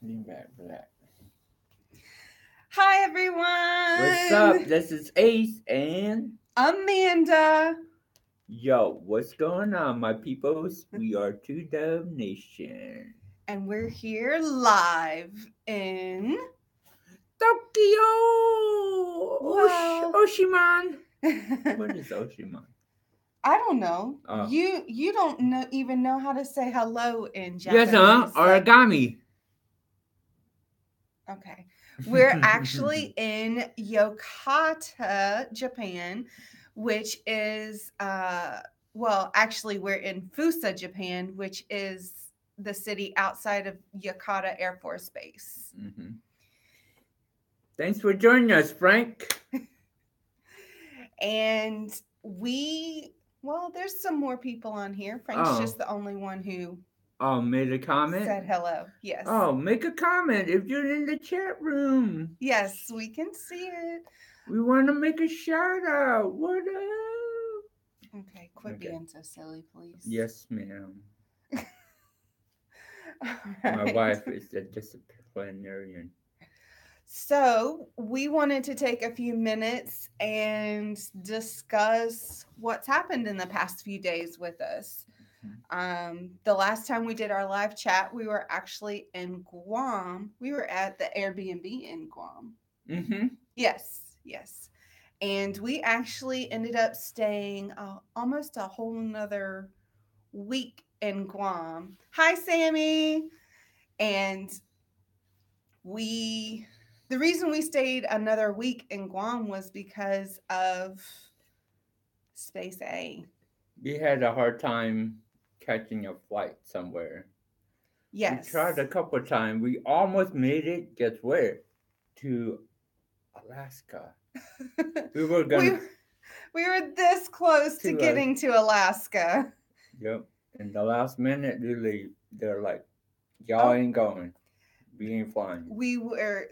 Lean back, relax. Hi, everyone. What's up? This is Ace and Amanda. yo, what's going on, my peoples? We are Two Dove Nation. And we're here live in, Tokyo! well, Oshiman! What I is Oshiman? don't know. Oh. You don't even know how to say hello in Yes, Japanese. So, origami. okay. We're actually in Yokata, Japan, which is, actually, we're in Fusa, Japan, which is the city outside of Yokata Air Force Base. Mm-hmm. Thanks for joining us, Frank. And there's some more people on here. Frank's just the only one who made a comment? said hello. Yes. Oh, make a comment if you're in the chat room. Yes, we can see it. We want to make a shout out. What up? Okay, quit being so silly, please. Yes, ma'am. Right. My wife is a disciplinarian. So, we wanted to take a few minutes and discuss what's happened in the past few days with us. The last time we did our live chat, we were actually in Guam. We were at the Airbnb in Guam. Mm-hmm. Yes. And we actually ended up staying almost a whole nother week in Guam. Hi, Sammy. And the reason we stayed another week in Guam was because of Space A. We had a hard time catching a flight somewhere. Yes. We tried a couple of times. We almost made it. Guess where? To Alaska. We were gonna. we were this close to getting to Alaska. Yep. In the last minute, they're like, y'all ain't going. We ain't flying. We were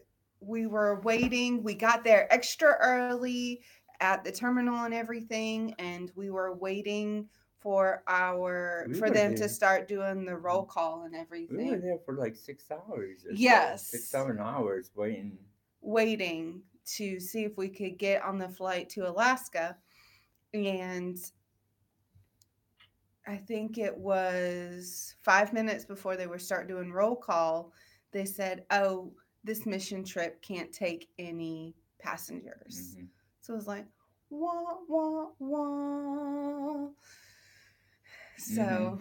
waiting. We got there extra early at the terminal and everything, and we were waiting for them to start doing the roll call and everything. We were there for like 6 hours. Yes. 6-7 hours waiting to see if we could get on the flight to Alaska. And I think it was 5 minutes before they were start doing roll call, they said, "Oh, this mission trip can't take any passengers." Mm-hmm. So it was like, wah, wah, wah. So,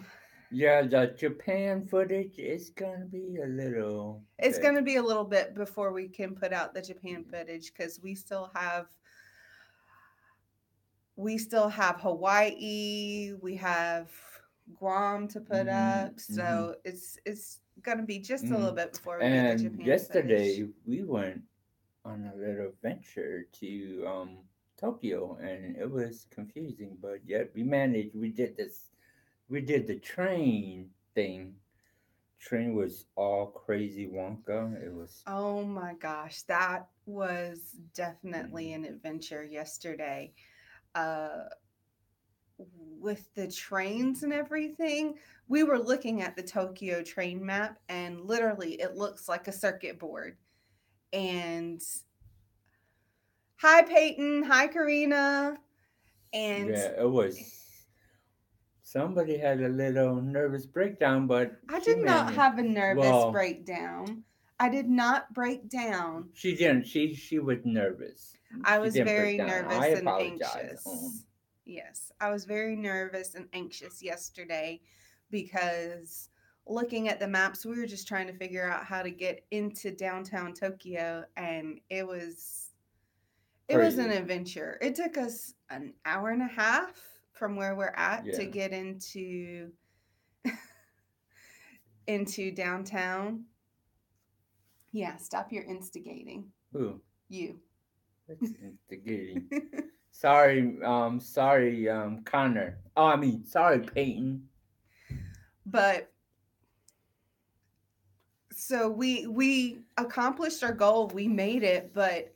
yeah, the Japan footage is gonna be a little. It's gonna be a little bit before we can put out the Japan footage because we still have Hawaii, we have Guam to put up, so it's gonna be just a little bit before we get the Japan yesterday footage. We went on a little venture to Tokyo, and it was confusing, but yet we managed. We did the train thing. Train was all crazy Wonka. It was. Oh my gosh, that was definitely an adventure yesterday. With the trains and everything, we were looking at the Tokyo train map, and literally it looks like a circuit board. And hi, Peyton. Hi, Karina. And yeah, it was. Somebody had a little nervous breakdown, but I did not have a nervous breakdown. I did not break down. She didn't. She was nervous. I was very nervous and anxious. Yes, I was very nervous and anxious yesterday because looking at the maps, we were just trying to figure out how to get into downtown Tokyo, and it was an adventure. It took us an hour and a half from where we're at to get into downtown. Yeah, stop your instigating. Who? You. That's instigating. Sorry, Connor. Oh, I mean, sorry, Peyton. But so we accomplished our goal. We made it, but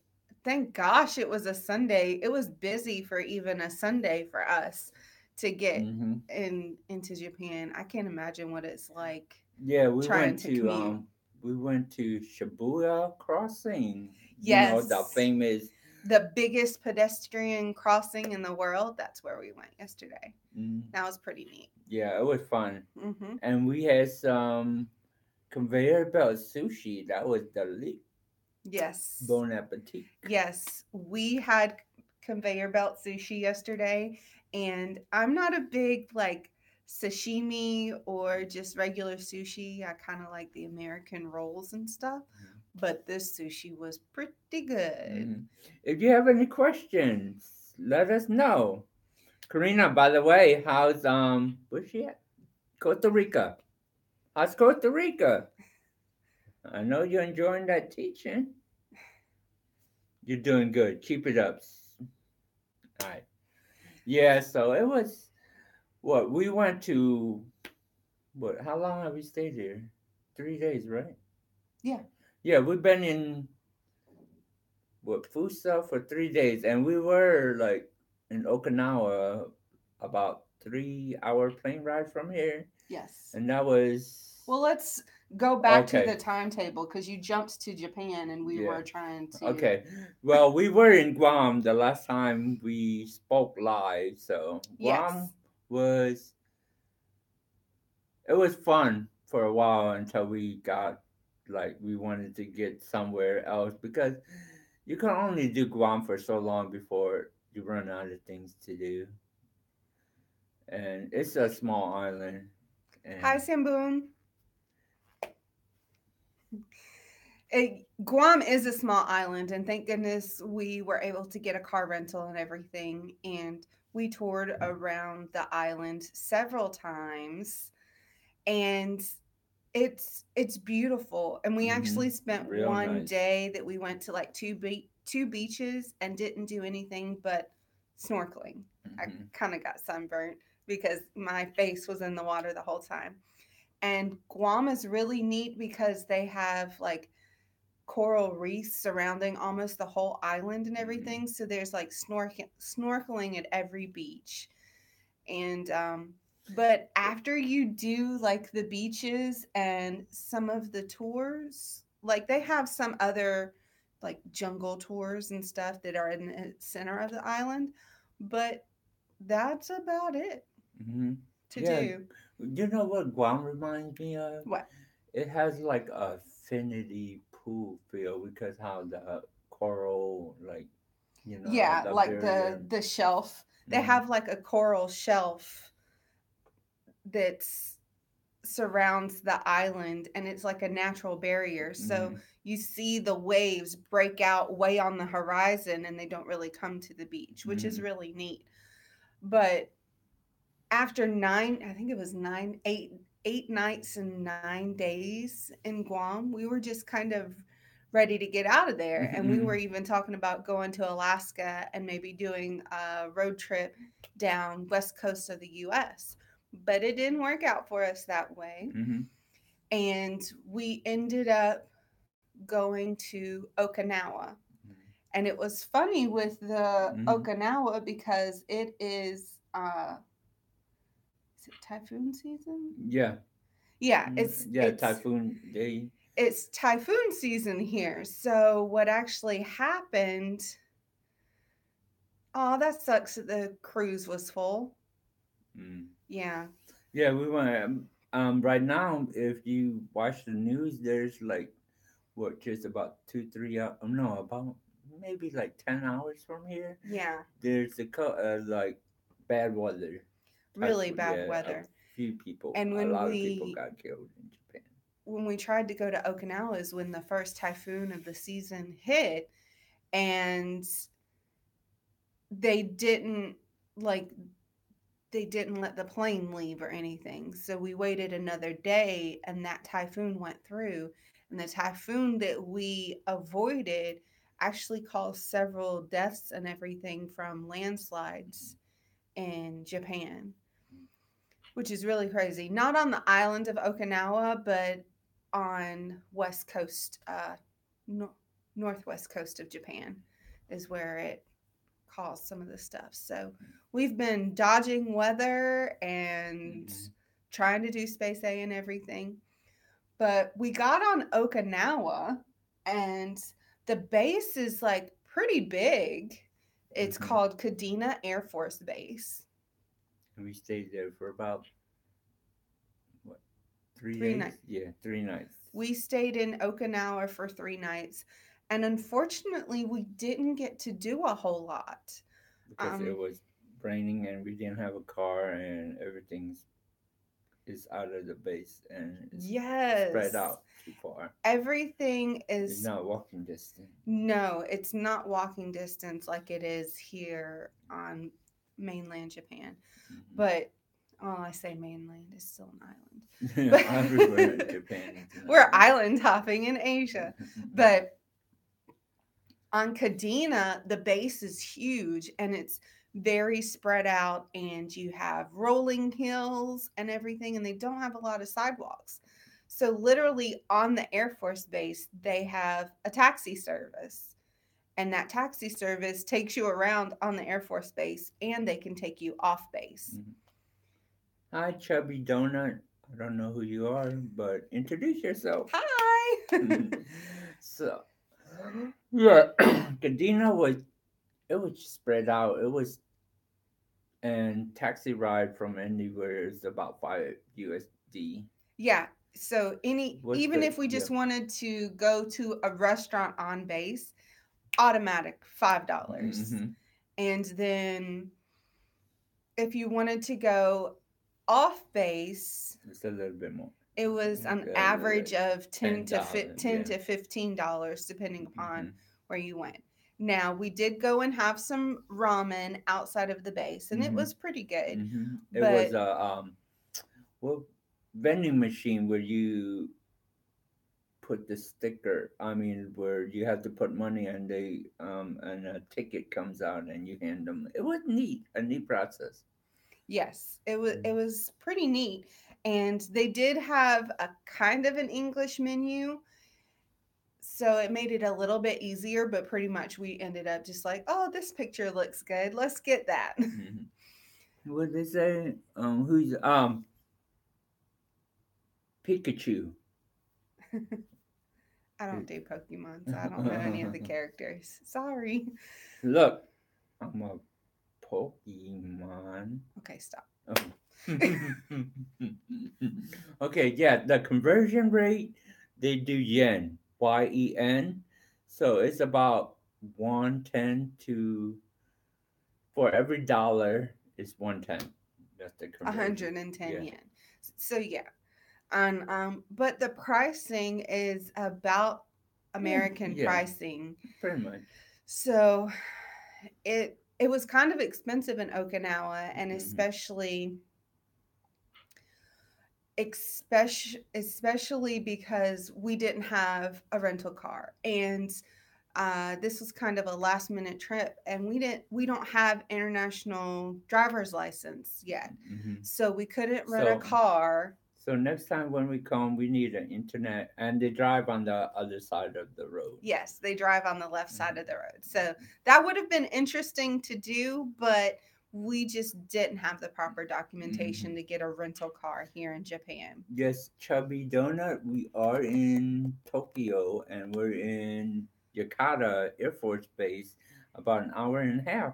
thank gosh it was a Sunday. It was busy for even a Sunday for us to get into Japan. I can't imagine what it's like. Yeah, we went to we went to Shibuya Crossing. The Yes. famous, the biggest pedestrian crossing in the world. That's where we went yesterday. That was pretty neat. Yeah, it was fun. Mm-hmm. And we had some conveyor belt sushi. That was delicious. Yes. Bon appetit. Yes. We had conveyor belt sushi yesterday, and I'm not a big sashimi or just regular sushi. I kind of like the American rolls and stuff, but this sushi was pretty good. If you have any questions, let us know. Karina, by the way, how's where's she at? Costa Rica. How's Costa Rica? I know you're enjoying that teaching. You're doing good. Keep it up. All right. Yeah, so it was what we went to. What? How long have we stayed here? 3 days, right? Yeah. Yeah, we've been in Fusa for 3 days, and we were like in Okinawa, about 3 hour plane ride from here. Yes. And that was Well, let's go back to the timetable because you jumped to Japan and we were trying to. Okay. Well, we were in Guam the last time we spoke live, so Guam was it was fun for a while until we got we wanted to get somewhere else because you can only do Guam for so long before you run out of things to do. And it's a small island. And Hi, Samboon. Guam is a small island, and thank goodness we were able to get a car rental and everything. And we toured around the island several times, and it's beautiful. And we actually spent one day that we went to two beaches and didn't do anything but snorkeling. I kind of got sunburnt because my face was in the water the whole time. And Guam is really neat because they have coral reefs surrounding almost the whole island and everything. So there's snorkeling at every beach. And but after you do the beaches and some of the tours, they have some other jungle tours and stuff that are in the center of the island, but that's about it to do. You know what Guam reminds me of? What? It has a affinity pool feel because how the coral Yeah, the shelf. They have a coral shelf that surrounds the island, and it's like a natural barrier. So you see the waves break out way on the horizon, and they don't really come to the beach, which is really neat. But after I think it was 8 nights and 9 days in Guam, we were just kind of ready to get out of there. And we were even talking about going to Alaska and maybe doing a road trip down west coast of the US. But it didn't work out for us that way. And we ended up going to Okinawa. And it was funny with the Okinawa because it is it typhoon season? Yeah. Yeah, it's typhoon day. It's typhoon season here. So what actually happened? Oh, that sucks that the cruise was full. Yeah. Yeah, we went. Right now, if you watch the news, there's just about 2-3 hours. No, about maybe 10 hours from here. Yeah. There's bad weather. Really bad weather. A few people. And a lot of people got killed in Japan. When we tried to go to Okinawa is when the first typhoon of the season hit, and they didn't let the plane leave or anything. So we waited another day, and that typhoon went through. And the typhoon that we avoided actually caused several deaths and everything from landslides in Japan, which is really crazy. Not on the island of Okinawa, but on west coast, northwest coast of Japan is where it caused some of the stuff. So we've been dodging weather and trying to do Space A and everything. But we got on Okinawa, and the base is like pretty big. It's called Kadena Air Force Base. And we stayed there for about what, 3 days? nights. Yeah, 3 nights. We stayed in Okinawa for 3 nights, and unfortunately, we didn't get to do a whole lot. Because it was raining and we didn't have a car and everything's is out of the base and it's spread out too far. Everything is it's not walking distance. No, it's not walking distance like it is here on mainland Japan. But I say mainland, it's still an island. But everywhere in Japan. We're island hopping in Asia. But on Kadena, the base is huge and it's very spread out, and you have rolling hills and everything, and they don't have a lot of sidewalks. So literally on the Air Force Base, they have a taxi service, and that taxi service takes you around on the Air Force Base, and they can take you off base. Hi, Chubby Donut. I don't know who you are, but introduce yourself. Hi. So, yeah, Kadena was spread out. It was, and taxi ride from anywhere is about $5 USD. Yeah. So even if we just wanted to go to a restaurant on base, automatic $5. And then if you wanted to go off base, it's a little bit more. It was an average of $10 to $15, depending upon where you went. Now, we did go and have some ramen outside of the base, and it was pretty good. It was a vending machine where you put the sticker. I mean, where you have to put money and they and a ticket comes out and you hand them. It was neat, a neat process. Yes, it was pretty neat, and they did have a kind of an English menu, so it made it a little bit easier. But pretty much we ended up just like, oh, this picture looks good, let's get that. What did they say? Who's Pikachu? I don't do Pokemon, so I don't know any of the characters. Sorry. Look, I'm a Pokemon. Okay, stop. Okay, yeah, the conversion rate, they do yen, YEN. So it's about 110 to, for every dollar, it's 110. That's the conversion. 110 yen. So yeah. And but the pricing is about American pricing. Pretty much. So it was kind of expensive in Okinawa, and especially because we didn't have a rental car, and this was kind of a last minute trip, and we don't have international driver's license yet, so we couldn't rent a car. So next time when we come, we need an internet, and they drive on the other side of the road. Yes, they drive on the left side of the road. So that would have been interesting to do, but we just didn't have the proper documentation to get a rental car here in Japan. Yes, Chubby Donut, we are in Tokyo, and we're in Yakata Air Force Base, about an hour and a half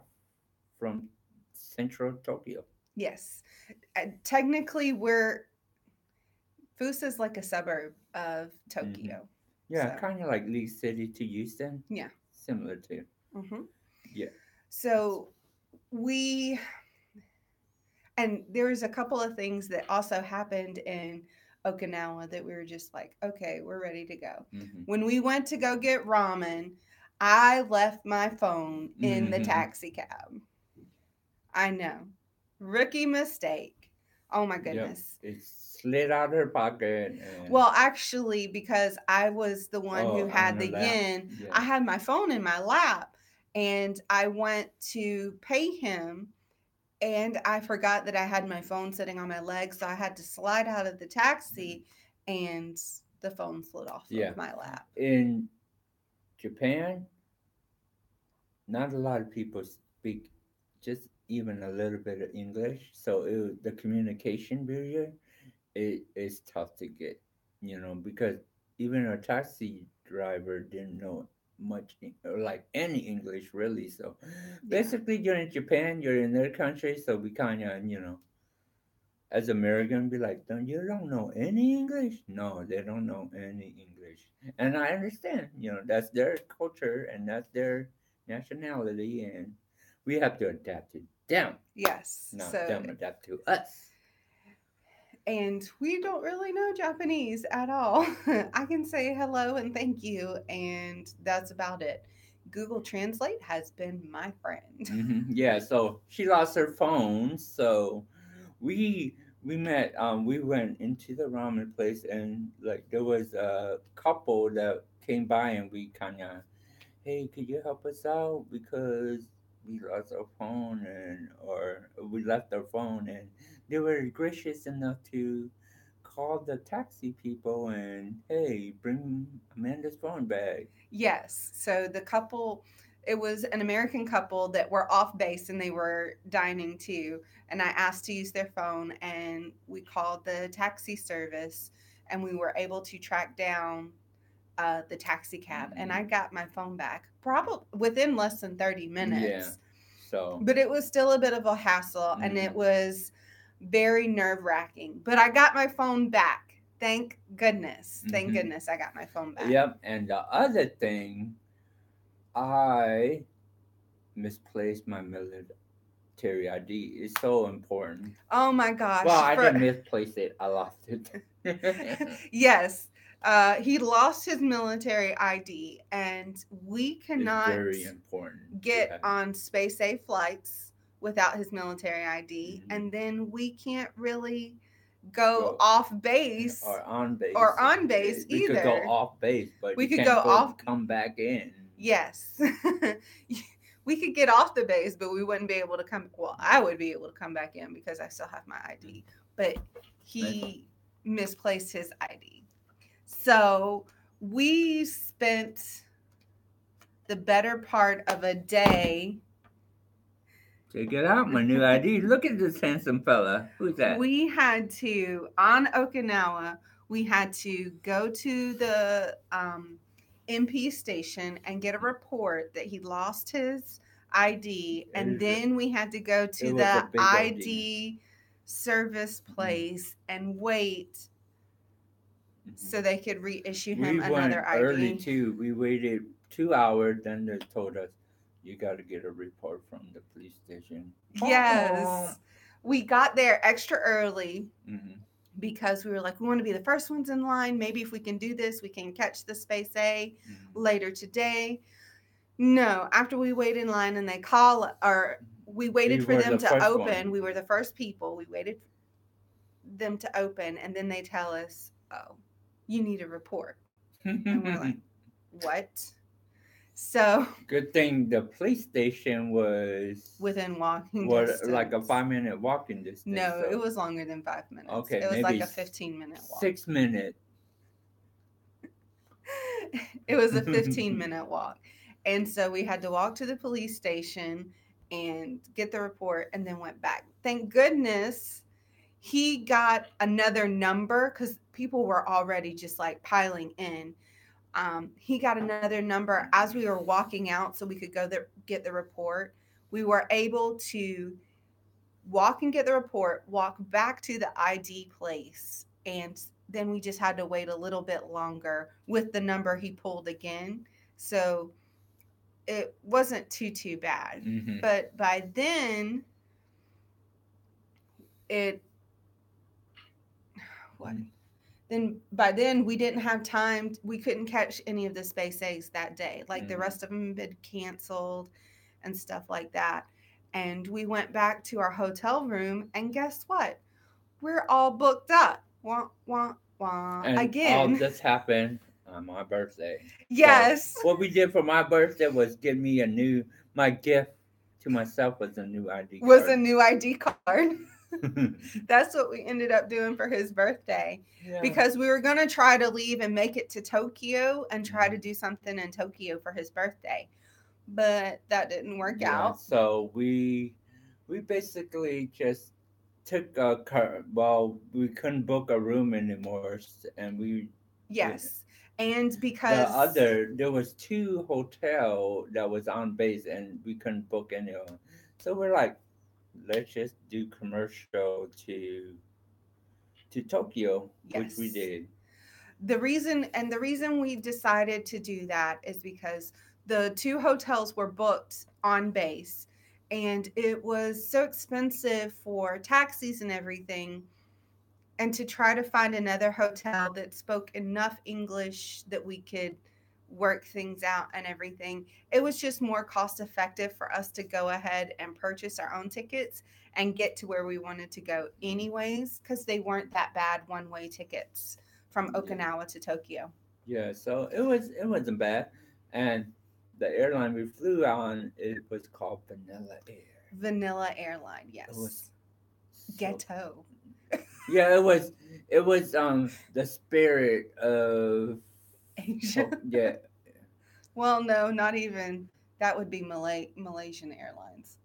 from central Tokyo. Yes. Technically, Fusa is like a suburb of Tokyo. Yeah, so. Kind of like Lee City to Houston. Yeah. Similar to. Yeah. So and there was a couple of things that also happened in Okinawa that we were just like, okay, we're ready to go. When we went to go get ramen, I left my phone in the taxi cab. I know. Rookie mistake. Oh my goodness. Yep. It slid out her pocket. Well, actually, because I was the one who had the yen, I had my phone in my lap, and I went to pay him, and I forgot that I had my phone sitting on my leg, so I had to slide out of the taxi, and the phone slid off of my lap. In Japan, not a lot of people speak just even a little bit of English, so the communication barrier is tough to get because even a taxi driver didn't know much or like any English really. So Yeah. basically, you're in Japan, you're in their country, so we kind of, as American, be like, don't know any English? No, they don't know any English, and I understand. That's their culture and that's their nationality, and we have to adapt to them, Yes. not So, them adapt to us. and we don't really know Japanese at all. I can say hello and thank you, and that's about it. Google Translate has been my friend. Yeah, so she lost her phone, so we we met. We went into the ramen place, and like there was a couple that came by, and we kind of, hey, could you help us out because we lost our phone or we left our phone, and they were gracious enough to call the taxi people and hey, bring Amanda's phone back. Yes. So the couple, it was an American couple that were off base and they were dining too. And I asked to use their phone and we called the taxi service and we were able to track down the taxi cab. And I got my phone back probably within less than 30 Yeah. minutes. So. But it was still a bit of a hassle and it was very nerve wracking. But I got my phone back. Thank goodness. Thank goodness I got my phone back. Yep. And the other thing, I misplaced my military ID. It's so important. Oh my gosh. Well, I didn't misplace it. I lost it. Yes. He lost his military ID, and we cannot It's very important get on space A flights without his military ID, and then we can't really go off base or on base either. We could go off base, but we you could can't go off. come back in. Yes. We could get off the base, but we wouldn't be able to come. Well, I would be able to come back in because I still have my ID, but he misplaced his ID. So we spent the better part of a day. Check it out, my new ID. Look at this handsome fella. Who's that? We had to, on Okinawa, we had to go to the MP station and get a report that he lost his ID. And then we had to go to the ID service place and wait so they could reissue him another ID. Early too. We waited 2 hours. Then they told us you got to get a report from the police station. Yes, we got there extra early because we were like, we want to be the first ones in line. Maybe if we can do this, we can catch the space A later today. No, after we wait in line and they call, or we waited for them to open. We were the first people. We waited for them to open, and then they tell us, oh, you need a report. And we're like, what? So good thing the police station was within walking distance. Like a 5-minute walking distance. No, so. It was longer than 5 minutes. Okay, it was like a 15-minute walk. 6 minutes. It was a 15-minute walk. And so we had to walk to the police station and get the report and then went back. Thank goodness he got another number because people were already just like piling in. He got another number as we were walking out so we could go there, get the report. We were able to walk and get the report, walk back to the ID place, and then we just had to wait a little bit longer with the number he pulled again. So it wasn't too bad. But by then, by then we didn't have time. We couldn't catch any of the space A's that day. Like the rest of them had been canceled and stuff like that. And we went back to our hotel room, and guess what? We're all booked up. Wah, wah, wah. And again. All this happened on my birthday. Yes. So what we did for my birthday was give me my gift to myself was a new ID card. Was a new ID card. That's what we ended up doing for his birthday. Yeah. Because we were going to try to leave and make it to Tokyo and try to do something in Tokyo for his birthday. But that didn't work out. So we basically just took a car. Well, we couldn't book a room anymore, and Yes. And the because other there was two hotel that was on base, and we couldn't book any of them. So we're like, let's just do commercial to Tokyo, which we yes, did. the reason we decided to do that is because the two hotels were booked on base, and it was so expensive for taxis and everything, and to try to find another hotel that spoke enough English that we could work things out and everything. It was just more cost effective for us to go ahead and purchase our own tickets and get to where we wanted to go anyways, because they weren't that bad one-way tickets from Yeah, Okinawa to Tokyo. yeah. So it wasn't bad, and the airline we flew on, it was called Vanilla Air. Vanilla Airline, It was yes. so Ghetto. yeah. It was the spirit of Asia. yeah. Well, no, not even. That would be Malaysian Airlines.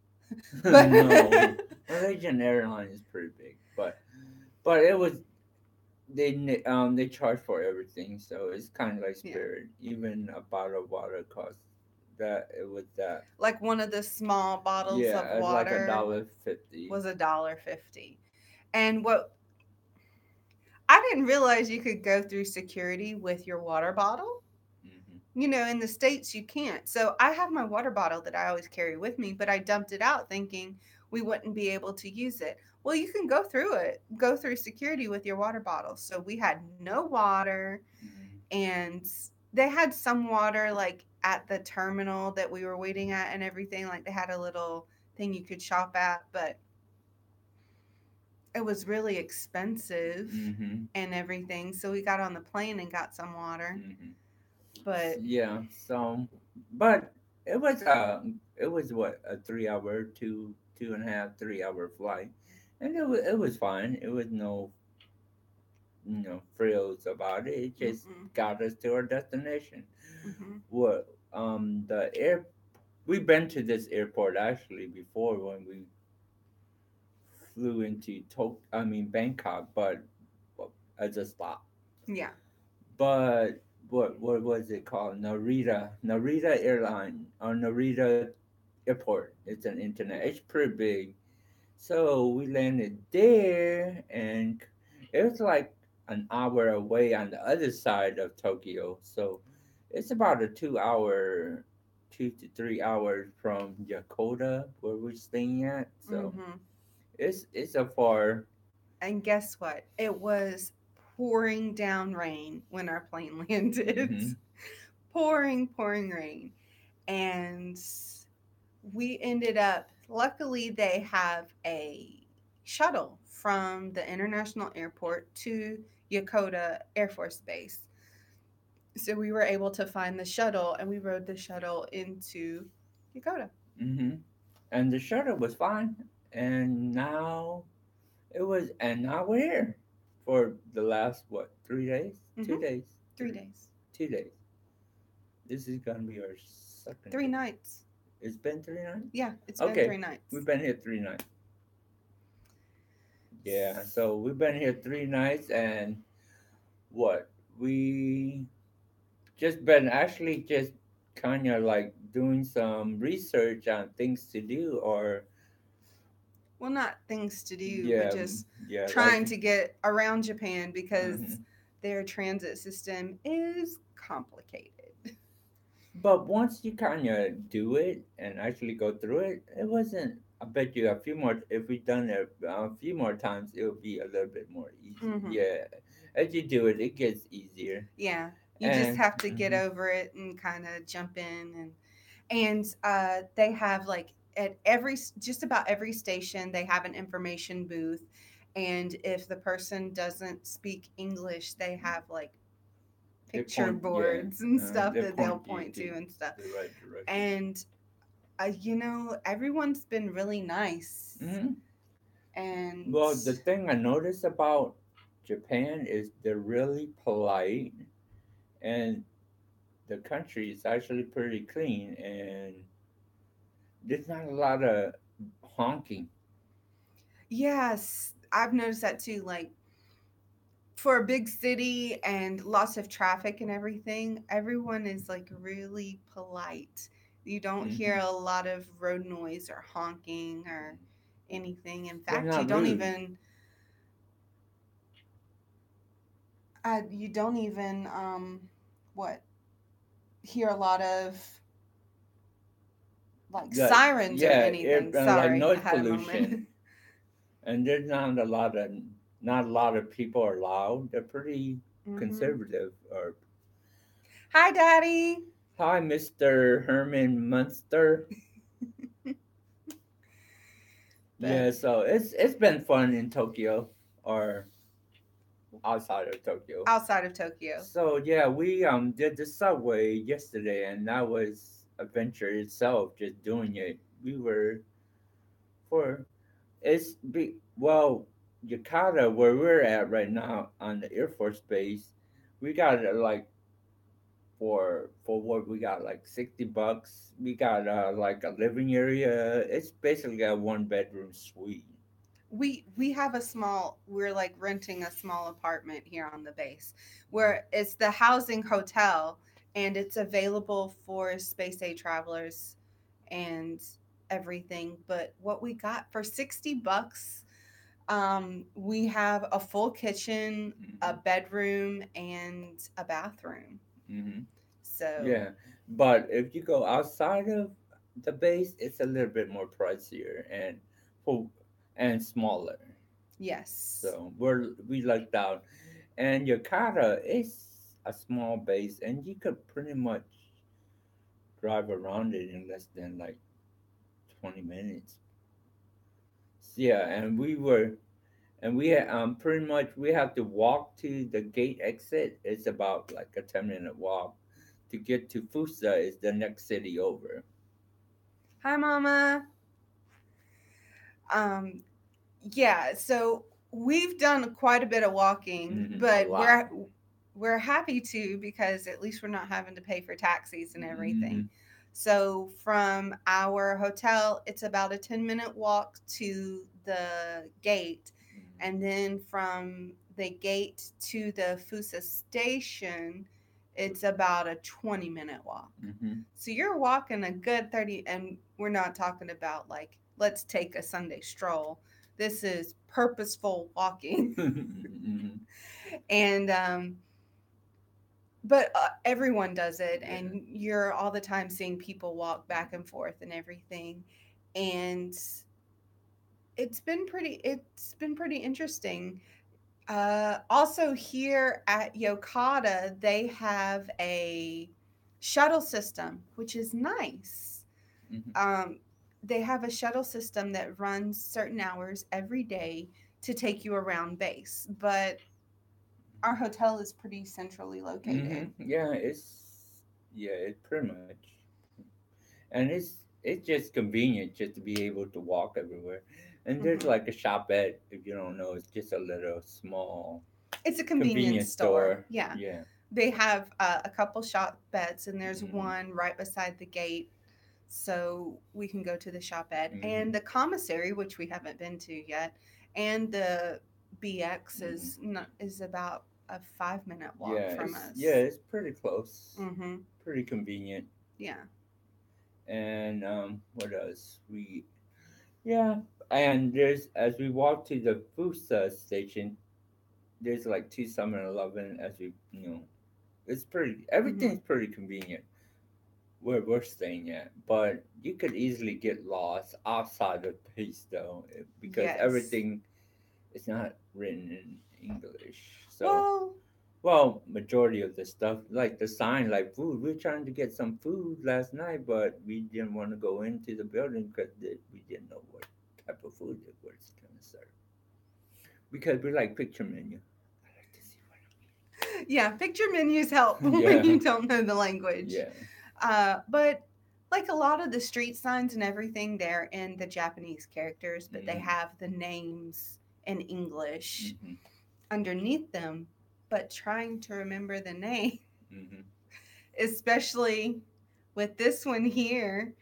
But No, Malaysian Airlines is pretty big, but it was they charge for everything, so it's kind of like yeah. Spirit. Even a bottle of water costs that. It was that. Like one of the small bottles of Yeah, it's like a water dollar fifty. was $1.50. And what I didn't realize you could go through security with your water bottle. Mm-hmm. In the States, you can't. So I have my water bottle that I always carry with me, but I dumped it out thinking we wouldn't be able to use it. Well, you can go through security with your water bottle. So we had no water, Mm-hmm. and they had some water like at the terminal that we were waiting at and everything. Like they had a little thing you could shop at, but it was really expensive Mm-hmm. and everything. So we got on the plane and got some water. Mm-hmm. But Yeah. So, but it was what, a 3 hour, 2.5, 3 hour flight, and it was fine. It was no frills about it. It just mm-mm, got us to our destination. mm-hmm. What the air we've been to this airport actually before when we flew into Bangkok, but as a stop. Yeah. But what was it called? Narita Airline or Narita Airport. It's an internet. It's pretty big. So we landed there, and it was like an hour away on the other side of Tokyo. So it's about a 2 hour, 2 to 3 hours from Yokota where we're staying at. So Mm-hmm. it's a far. And guess what? It was pouring down rain when our plane landed. Hmm. Pouring rain. And we ended up, luckily, they have a shuttle from the international airport to Yokota Air Force Base. So we were able to find the shuttle and we rode the shuttle into Yokota. Hmm. And the shuttle was fine. And now we're here for the last, what, 3 days? Mm-hmm. 2 days? 3, 3 days, 2 days. This is gonna be our second three day. nights. It's been 3 nights. Yeah, it's been Okay, 3 nights. we've been here 3 nights. Yeah, so we've been here 3 nights, and what we just been actually just kind of like doing some research on things to do, or Well, not things to do, but yeah, just yeah, like. trying to get around Japan because Hmm. their transit system is complicated. But once you kind of do it and actually go through it, it wasn't. I bet you a few more. If we done it a few more times, it would be a little bit more easy. Hmm. Yeah, as you do it, it gets easier. Yeah, you just And have to get over it and kind of jump in, and they have like at every just about every station they have an information booth, and if the person doesn't speak English, they have like they picture point, yeah, boards and stuff they that they'll point you point to to and stuff. the right direction. And everyone's been really nice. Hmm. And Well, the thing I noticed about Japan is they're really polite, and the country is actually pretty clean, and there's not a lot of honking. Yes, I've noticed that too. Like for a big city and lots of traffic and everything, everyone is like really polite. You don't hear Hmm. a lot of road noise or honking or anything. In They're fact, not rude. you don't even what hear a lot of like Yeah, sirens or yeah, anything. like Sorry, I noise had a moment. pollution, and there's not a lot of people are loud. They're pretty Hmm. conservative. Or Hi, Daddy. hi, Mr. Herman Munster. But Yeah, so it's been fun in Tokyo or outside of Tokyo. outside of Tokyo. So yeah, we did the subway yesterday, and that was adventure itself. Just doing it, we were for well, Jakarta, where we're at right now on the Air Force Base, we got like for what we got like $60. We got like a living area. It's basically a 1 bedroom suite. We have a small, we're like renting a small apartment here on the base where it's the housing hotel, and it's available for space age travelers and everything. But what we got for $60, we have a full kitchen, a Hmm. bedroom, and a bathroom. Hmm. So Yeah, but if you go outside of the base, it's a little bit more pricier for and smaller. yes, So we lucked out, and Jakarta is a small base, and you could pretty much drive around it in less than like 20 minutes. Yeah, and pretty much we have to walk to the gate exit. It's about like a 10 minute walk to get to Fusa. Is the next city over. hi Mama. Um, yeah, so we've done quite a bit of walking, A but lot. we're happy to, because at least we're not having to pay for taxis and everything. Hmm. So from our hotel, it's about a 10-minute walk to the gate, and then from the gate to the Fusa station, it's about a 20-minute walk. Hmm. So you're walking a good 30, and we're not talking about like, let's take a Sunday stroll. This is purposeful walking. Hmm. And but everyone does it, Yeah. and you're all the time seeing people walk back and forth and everything. And it's been pretty interesting. Also here at Yokata, they have a shuttle system, which is nice. Hmm. um, they have a shuttle system that runs certain hours every day to take you around base. But our hotel is pretty centrally Hmm. located. It's pretty much, and it's just convenient just to be able to walk everywhere. And there's Hmm. like a shop at, if you don't know, it's just a little small It's a convenience convenience store. store. Yeah. Yeah. They have a couple shop beds, and there's Hmm. one right beside the gate. So we can go to the shop bed Hmm. and the commissary, which we haven't been to yet. And the BX Hmm. is about a 5-minute walk from Yeah, us. it's pretty close, Mm-hmm. pretty convenient. Yeah. And what else? Yeah, and there's as we walk to the Fusa station, there's like two 7-Eleven. As we it's pretty Mm-hmm. everything's pretty convenient where we're staying at, but you could easily get lost outside of pace though, because Yes. everything is not written in English. So Well, well, majority of the stuff, like the sign, like food. We are trying to get some food last night, but we didn't want to go into the building because we didn't know what type of food it was going to serve. Because we like picture menu. I like to see yeah, picture menus help what. when Yeah, you don't know the language. yeah. But like a lot of the street signs and everything, they're in the Japanese characters, but they Hmm. have the names in English Hmm. underneath them. But trying to remember the name, Hmm. especially with this one here,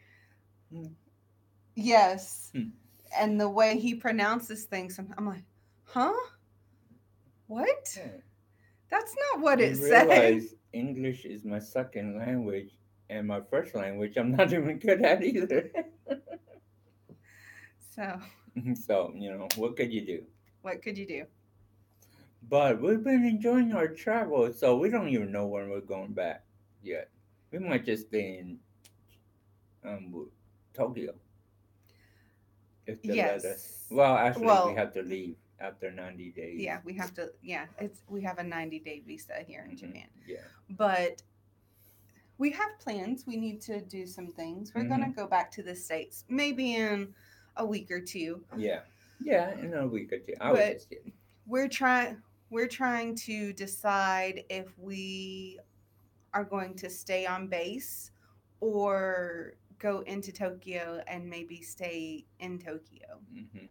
Hmm. yes, And the way he pronounces things, I'm like, huh? What? Yeah. That's not what You it said. realize English is my second language and my first language I'm not even good at either. So, So, what could you do? what could you do? But we've been enjoying our travel, so we don't even know when we're going back yet. We might just stay in Tokyo if they let us. Yes. Well, actually, we Well, have to leave after 90 days. yeah, we have to. Yeah, we have a 90-day visa here in Hmm. Japan, Yeah. but we have plans. We need to do some things. We're gonna Hmm. go back to the States maybe in a week or two, Yeah. Yeah, in a week or two. I was but just kidding. we're trying. We're trying to decide if we are going to stay on base or go into Tokyo and maybe stay in Tokyo. Hmm.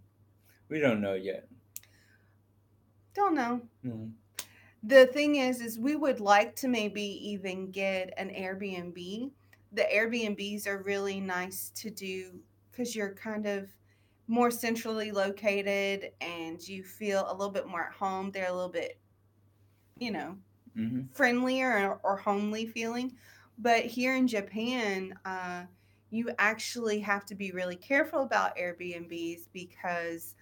We don't know yet. Don't know. Mm-hmm. The thing is we would like to maybe even get an Airbnb. The Airbnbs are really nice to do because you're kind of more centrally located and you feel a little bit more at home. They're a little bit, you know, Hmm. friendlier or homely feeling. But here in Japan, you actually have to be really careful about Airbnbs because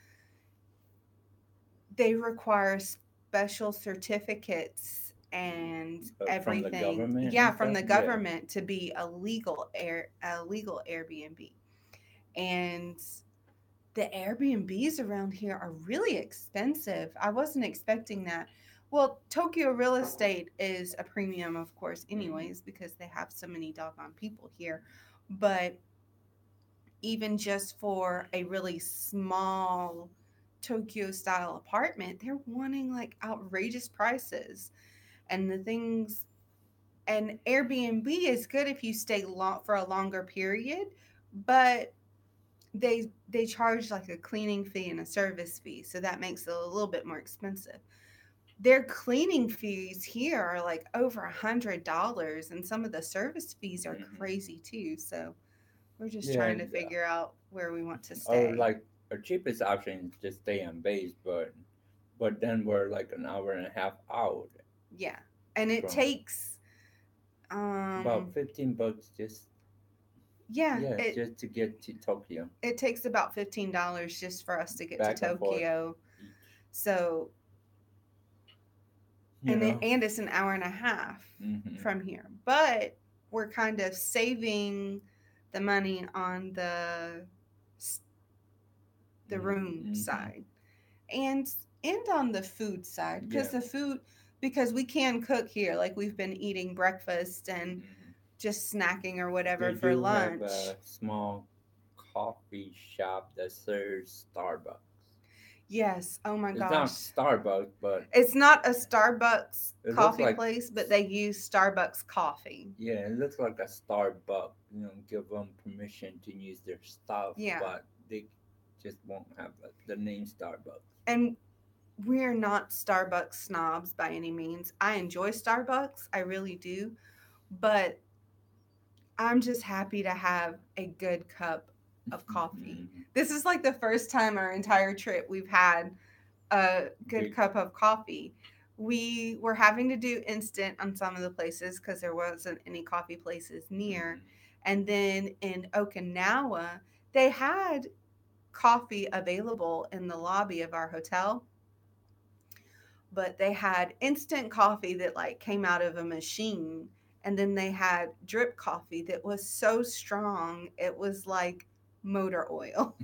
they require special certificates and From the everything. government Yeah, and from stuff. the Yeah. government to be a legal Airbnb. And the Airbnbs around here are really expensive. I wasn't expecting that. Well, Tokyo real estate is a premium, of course, Hmm. anyways, because they have so many doggone people here. But even just for a really small Tokyo style apartment, they're wanting like outrageous prices. And the things and Airbnb is good if you stay for a longer period, but they charge like a cleaning fee and a service fee, so that makes it a little bit more expensive. Their cleaning fees here are like over $100, and some of the service fees are Hmm. crazy too. So we're just Yeah. trying to figure out where we want to Or stay. like our cheapest option is just stay on base, but then we're like an hour and a half out Yeah. And it from takes about 15 bucks just yeah, yeah, it just to get to Tokyo. it takes about $15 just for us to get to Back and forth Tokyo. each. So You know? and it's an hour and a half Hmm. from here. But we're kind of saving the money on the room Hmm. side and on the food side Yeah. because we can cook here, like we've been eating breakfast and Hmm. just snacking or They whatever for do have lunch. a small coffee shop that serves Starbucks. Yes, oh my It's not gosh. Starbucks, but It's not a Starbucks it looks coffee like place, but they use Starbucks coffee. yeah, it looks like a Starbucks. Give them permission to use their stuff, Yeah. but they just won't have the name Starbucks. And we're not Starbucks snobs by any means. I enjoy Starbucks, I really do, but I'm just happy to have a good cup of coffee. Mhm. This is like the first time our entire trip we've had a good Good. cup of coffee. We were having to do instant on some of the places because there wasn't any coffee places near. Hmm. And then in Okinawa, they had coffee available in the lobby of our hotel, but they had instant coffee that like came out of a machine, and then they had drip coffee that was so strong it was like motor oil.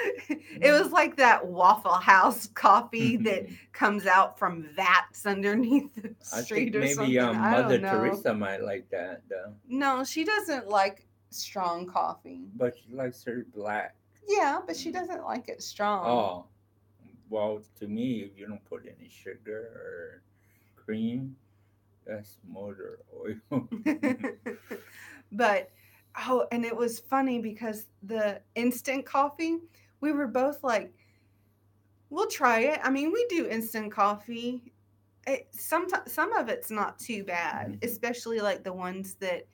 It was like that Waffle House coffee that comes out from vats underneath the I think street or maybe something. I Mother don't know. Teresa might like that though, No, she doesn't like strong coffee. but she likes her black. Yeah, but she Mm. doesn't like it strong. Oh, well, to me, if you don't put any sugar or cream, that's motor oil. But oh, and it was funny because the instant coffee, we were both like, we'll try it. I mean, we do instant coffee. Sometimes some of it's not too bad, Mhm. especially like the ones that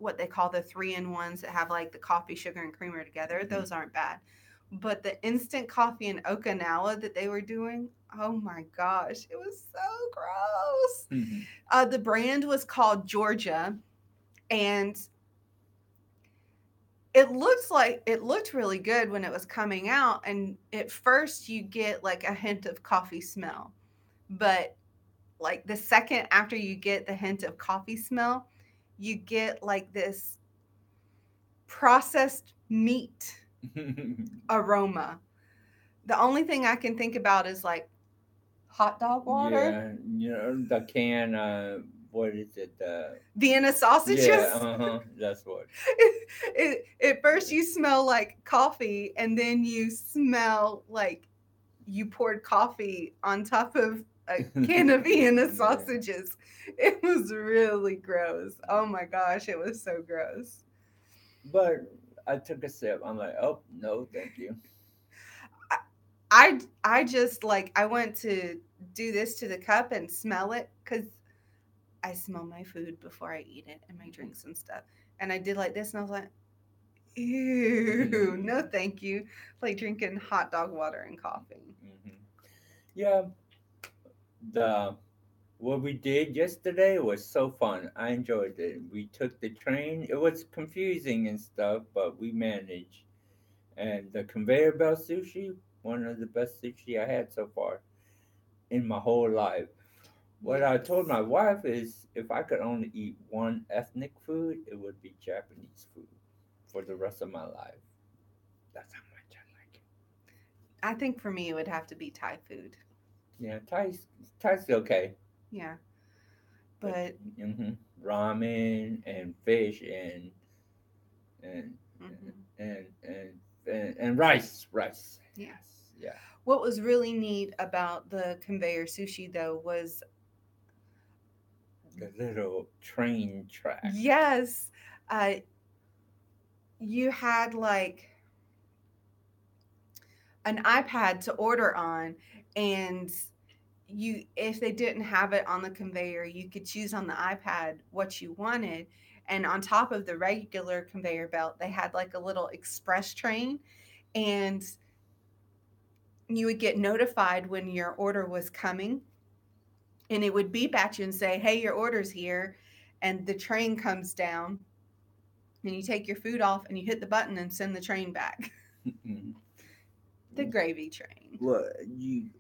what they call the 3-in-1s that have like the coffee, sugar, and creamer together. Mm-hmm. Those aren't bad. But the instant coffee in Okinawa that they were doing, oh my gosh, it was so gross. Mm-hmm. The brand was called Georgia, and it looked really good when it was coming out. And at first, you get like a hint of coffee smell, but like the second after you get the hint of coffee smell, you get like this processed meat aroma. The only thing I can think about is like hot dog water, Yeah, the can. What is it? Vienna Yeah, sausages. that's what. At first, you smell like coffee, and then you smell like you poured coffee on top of a can of Vienna Yeah. sausages. It was really gross. Oh my gosh, it was so gross. But I took a sip. I'm like, oh no, thank you. I just like I went to do this to the cup and smell it because I smell my food before I eat it and my drinks and stuff. And I did like this, and I was like, ew, no, thank you. Like drinking hot dog water and coffee. Hmm. Yeah, the what we did yesterday was so fun. I enjoyed it. We took the train. It was confusing and stuff, but we managed. And the conveyor belt sushi, one of the best sushi I had so far in my whole life. What I told Yes. my wife is if I could only eat one ethnic food, it would be Japanese food for the rest of my life. That's how much I like it. I think for me, it would have to be Thai food. Yeah, Thai's okay, Yeah. but But, ramen and fish and mhm, and and and rice. yeah. Yes, yeah. What was really neat about the conveyor sushi, though, was The little train track. yes, uh, you had like an iPad to order on, and you if they didn't have it on the conveyor, you could choose on the iPad what you wanted. And on top of the regular conveyor belt, they had like a little express train, and you would get notified when your order was coming, and it would beep at you and say, "Hey, your order's here." And the train comes down, and you take your food off and you hit the button and send the train back. The gravy train. Well,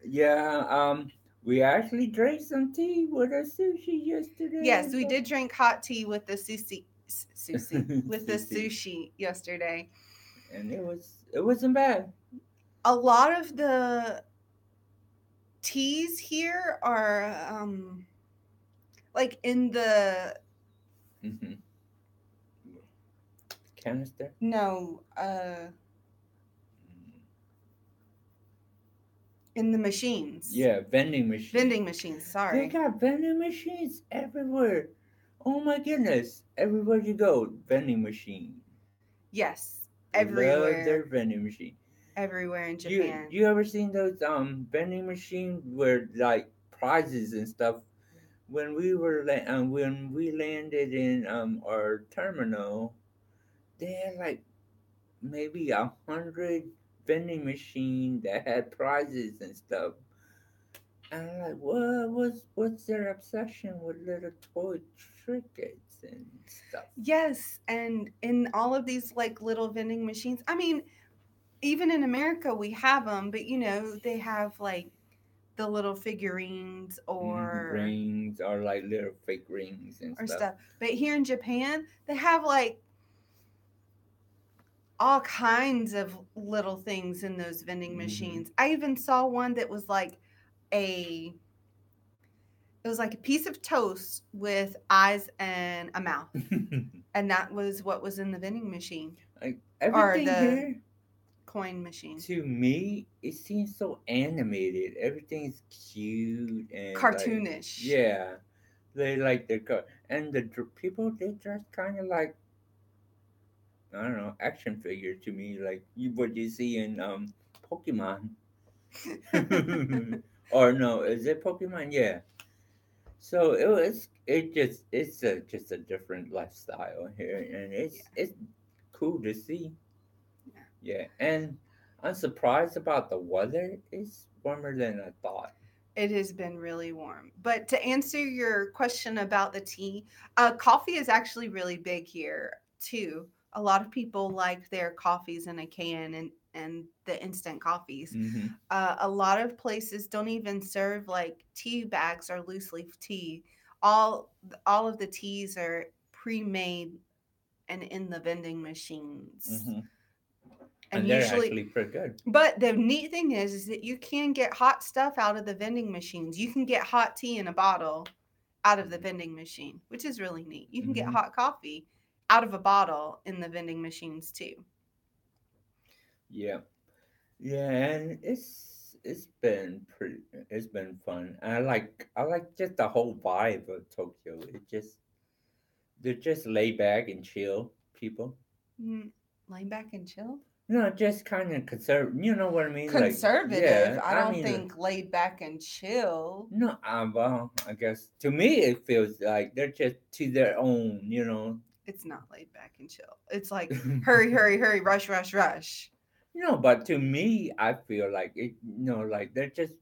yeah, we actually drank some tea with our sushi yesterday Yes, and we stuff. did drink hot tea with the with the Sushi, sushi yesterday. and it wasn't bad. A lot of the teas here are like in the Hmm. Canister. no in the machines. Yeah, vending machine. Vending machines, They sorry. got vending machines everywhere. Oh my goodness! Everywhere you go, vending machine. Yes, They love their everywhere. vending machine. Everywhere in You Japan. you ever seen those vending machines where like prizes and stuff? When we landed in our terminal, they had like maybe 100 vending machine that had prizes and stuff. And I'm like, what's their obsession with little toy trinkets and stuff? Yes, and in all of these like little vending machines. I mean, even in America we have them, but they have like the little figurines Rings or like little fake rings and or stuff. stuff. But here in Japan, they have like all kinds of little things in those vending Hmm. machines. I even saw one that was like a it was like a piece of toast with eyes and a mouth. And that was what was in the vending machine Like or everything the here, coin machine. to me, it seems so animated. Everything's cute and like, Cartoonish. yeah, they like their car. And people, they dress kind of like, I don't know, action figure to me, like what you see in Pokemon. Or no, is it Pokemon? Yeah. So it's just a different lifestyle here, and Yeah. it's cool to see. Yeah. Yeah, and I'm surprised about the weather. It's warmer than I thought. It has been really warm. But to answer your question about the tea, coffee is actually really big here too. A lot of people like their coffees in a can and the instant coffees. Mm-hmm. A lot of places don't even serve like tea bags or loose leaf tea. All of the teas are pre-made and in the vending machines. Mm-hmm. And And they're usually, actually pretty good. but the neat thing is that you can get hot stuff out of the vending machines. You can get hot tea in a bottle out of the vending machine, which is really neat. You can get Mm-hmm. hot coffee out of a bottle in the vending machines too. Yeah. Yeah, and it's been fun. I like just the whole vibe of Tokyo. They're just laid back and chill people. Mm, lay back and chill. No, just kind of conserve. You know what I mean? Like, Conservative. yeah. I I don't mean, think laid back and chill. no. Well, I guess to me it feels like they're just to their own. It's not laid back and chill. It's like hurry, hurry, hurry, rush, rush, rush. But to me, I feel like it. Like they're just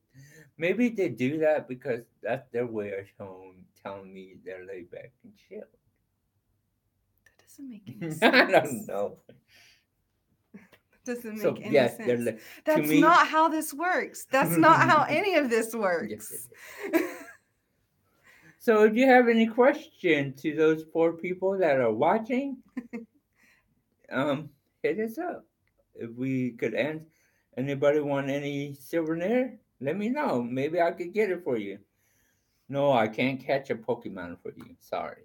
maybe they do that because that's their way of telling me they're laid back and chill. That doesn't make any I don't sense. know. Doesn't make So any yes, sense. to That's me. not how this works. That's not how any of this Yes, it works. is. So, do you have any question to those four people that are watching? Um, Hit us up. If we could answer, anybody want any souvenir? Let me know. Maybe I could get it for you. No, I can't catch a Pokemon for you. Sorry.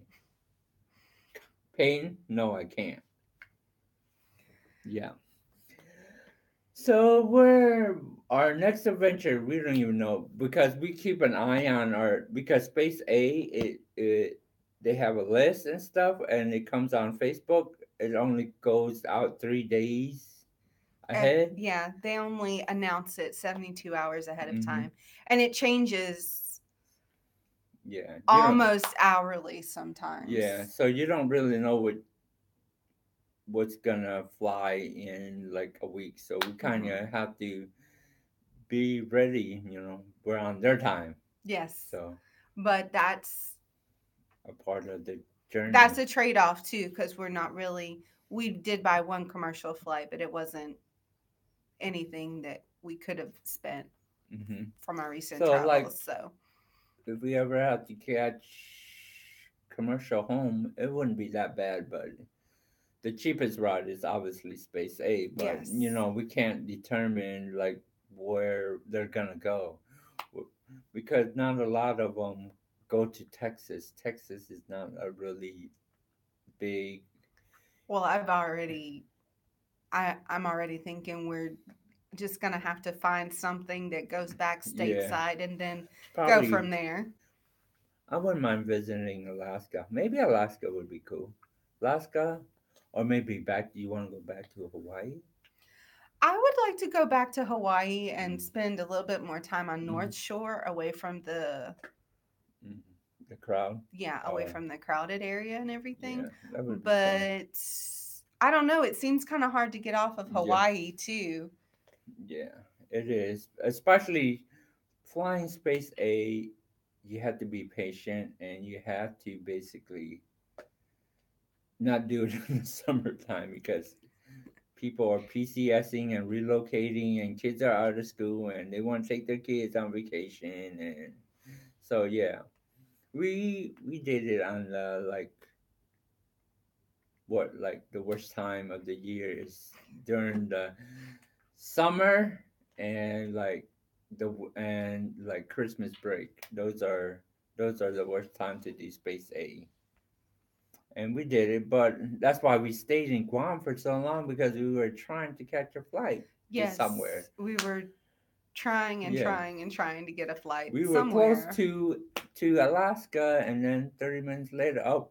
Peyton? No, I can't. Yeah. So where our next adventure, we don't even know because we keep an eye on our because Space A it they have a list and stuff and it comes on Facebook. It only goes out 3 days ahead. Yeah, they only announce it 72 hours ahead of Hmm. time. And it changes Yeah, you don't. almost hourly Yeah, sometimes. so you don't really know what's gonna fly in like a week. So we kind Hmm. of have to be ready. We're on their time, Yes. so But a part of the journey. that's a trade-off too cuz we did buy one commercial flight, but it wasn't anything that we could have spent Hmm. from our recent So, like, travels. So, if we ever had to catch commercial home, it wouldn't be that bad. But the cheapest route is obviously Space A. But yes. we can't determine like where they're gonna go because not a lot of them go to Texas. Texas is not a really big. Well, I'm already thinking we're just going to have to find something that goes back Yeah, stateside and then go probably. from there. I wouldn't mind visiting Alaska. Maybe Alaska would be cool. Alaska, or maybe back. Do you want to go back to Hawaii? I would like to go back to Hawaii and Mm-hmm. spend a little bit more time on Mm-hmm. North Shore away from Mm-hmm. The crowd. away from the crowded area and everything. Yeah, that would be fun. But I don't know, it seems kind of hard to get off of Yeah, Hawaii too. yeah, it is. Especially flying space A, you have to be patient and you have to basically not do it in the summertime because people are PCSing and relocating and kids are out of school and they want to take their kids on vacation and so yeah, we did it on the like the worst time of the year is during the summer and like Christmas break. Those are the worst time to do Space A. And we did it, but that's why we stayed in Guam for so long because we were trying to catch a flight to somewhere. Yes, we were trying and Yeah, trying and trying to get a flight we were close somewhere. to Alaska, and then 30 minutes later, oh,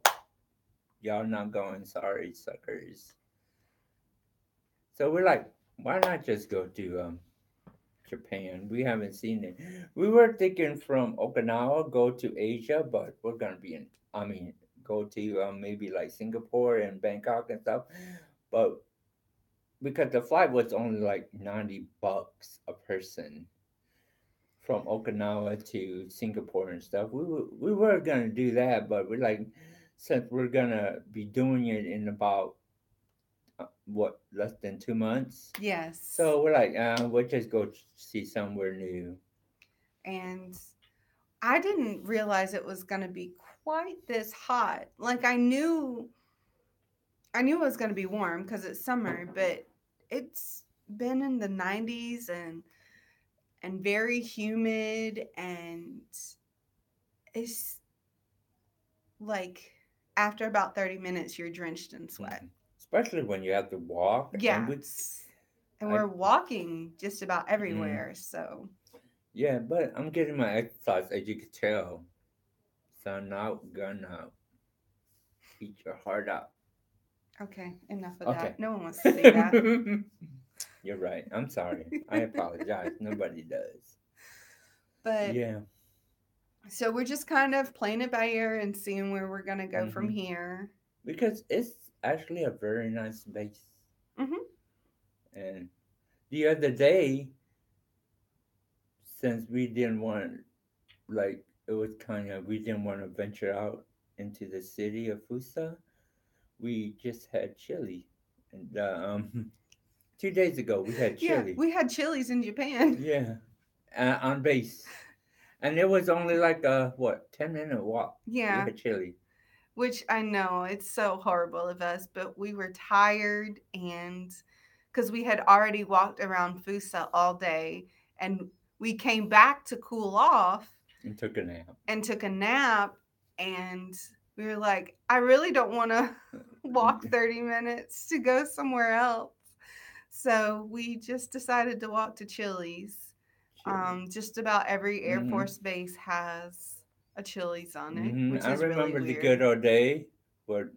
y'all not going. Sorry, suckers. So we're like, why not just go to Japan. We haven't seen it. We were thinking from Okinawa go to Asia, but we're gonna be in. I mean, go to maybe like Singapore and Bangkok and stuff. But because the flight was only like $90 a person from Okinawa to Singapore and stuff, we were gonna do that, but we're like, since we're gonna be doing it in about what, less than 2 months. Yes. So we're like, we'll just go see somewhere new. And I didn't realize it was going to be quite this hot. Like I knew it was going to be warm because it's summer, but it's been in the 90s and very humid, and it's like after about 30 minutes you're drenched in sweat. Especially when you have to walk. Yeah. And we're walking just about everywhere, so. Yeah, but I'm getting my exercise, as you can tell. Sun out, gun out. Eat your heart out. Okay, enough of that. No one wants to see that. You're right. I'm sorry. I apologize. Nobody does. But yeah. So we're just kind of playing it by ear and seeing where we're going to go from here. Because it's actually a very nice base. And the other day, since we didn't want, like, it was kind of, we didn't want to venture out into the city of Fusa, we just had chili. And 2 days ago, we had chili. Yeah, we had Chili's in Japan. Yeah, on base. And it was only like a, 10-minute walk. Yeah. We had chili. Which I know, it's so horrible of us, but we were tired, and because we had already walked around Fusa all day, and we came back to cool off. And took a nap. And we were like, I really don't want to walk 30 minutes to go somewhere else. So we just decided to walk to Chili's. Just about every Air Force base has a Chili's on it. Which I is remember really the good old day where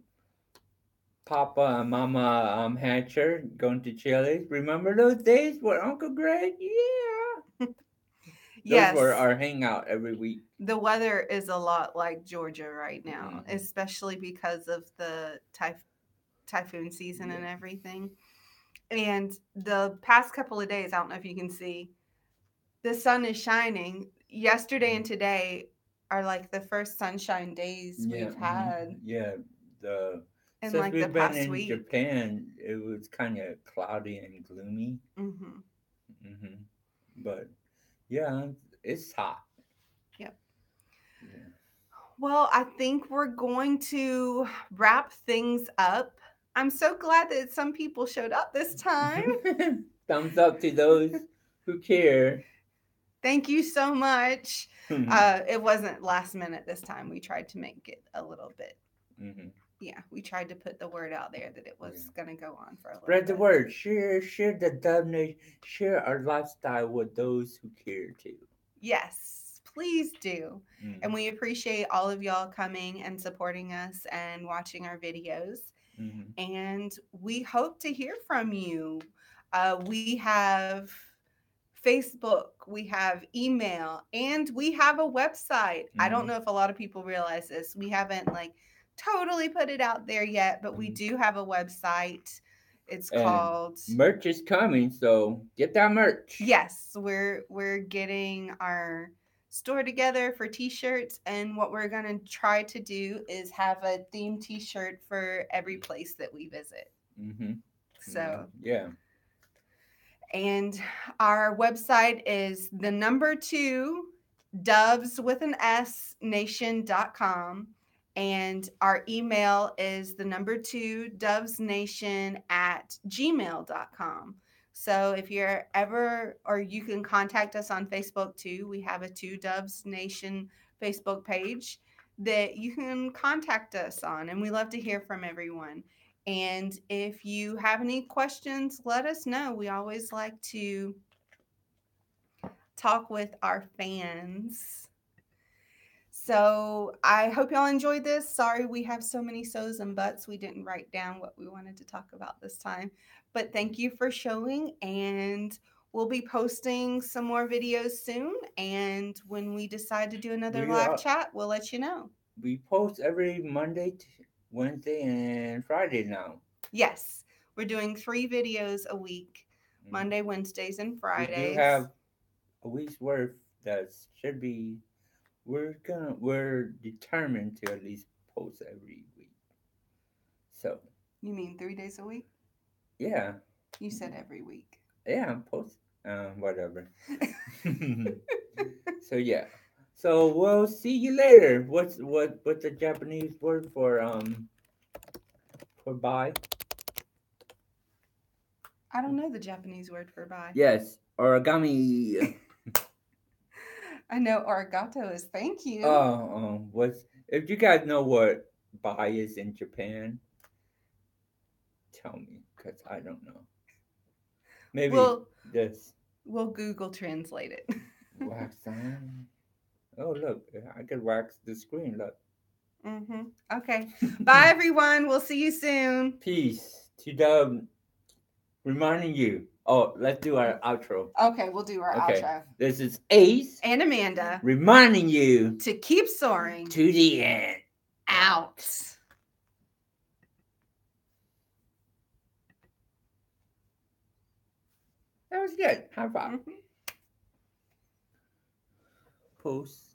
Papa and Mama Hatcher going to Chili's. Remember those days with Uncle Greg? Yeah. Yes. Those were our hangout every week. The weather is a lot like Georgia right now, especially because of the typhoon season and everything. And the past couple of days, I don't know if you can see, the sun is shining. Yesterday and today are like the first sunshine days we've had. Yeah, and since like we've the been past in week. Japan, it was kind of cloudy and gloomy. But yeah, it's hot. Yep. Yeah. Well, I think we're going to wrap things up. I'm so glad that some people showed up this time. Thumbs up to those who care. Thank you so much. It wasn't last minute this time. We tried to make it a little bit. Yeah, we tried to put the word out there that it was going to go on for a little bit. Spread the word. Share the Dub Nation. Share our lifestyle with those who care too. Yes, please do. And we appreciate all of y'all coming and supporting us and watching our videos. And we hope to hear from you. We have Facebook, we have email, and we have a website. I don't know if a lot of people realize this. We haven't totally put it out there yet, but we do have a website. It's called merch is coming, so get that merch. Yes, we're getting our store together for t-shirts, and what we're going to try to do is have a themed t-shirt for every place that we visit. So yeah. And our website is 2 Dubs with an S nation.com. And our email is 2 dubsnation@gmail.com. So if you're ever, or you can contact us on Facebook too. We have a 2 Dubs Nation Facebook page that you can contact us on. And we love to hear from everyone. And if you have any questions, let us know. We always like to talk with our fans. So I hope y'all enjoyed this. Sorry we have so many so's and buts. We didn't write down what we wanted to talk about this time. But thank you for showing, and we'll be posting some more videos soon. And when we decide to do another live chat, we'll let you know. We post every Monday, Wednesday, and Friday now. Yes. We're doing 3 videos a week. Monday, Wednesdays, and Fridays. We do have a week's worth that should be. We're determined to at least post every week. So. You mean 3 days a week? Yeah. You said every week. Yeah, post. Whatever. So yeah. So we'll see you later. What's the Japanese word for bye? I don't know the Japanese word for bye. Yes, origami. I know arigato is thank you. What's if you guys know what bye is in Japan? Tell me, because I don't know. Maybe this. We'll Google translate it. Wax on. Oh look, I could wax the screen. Look. Okay. Bye everyone. We'll see you soon. Peace. T-Dub. Reminding you. Oh, let's do our outro. Okay, we'll do our outro. This is Ace and Amanda reminding you to keep soaring to the end. Out. That was good. High five. Post.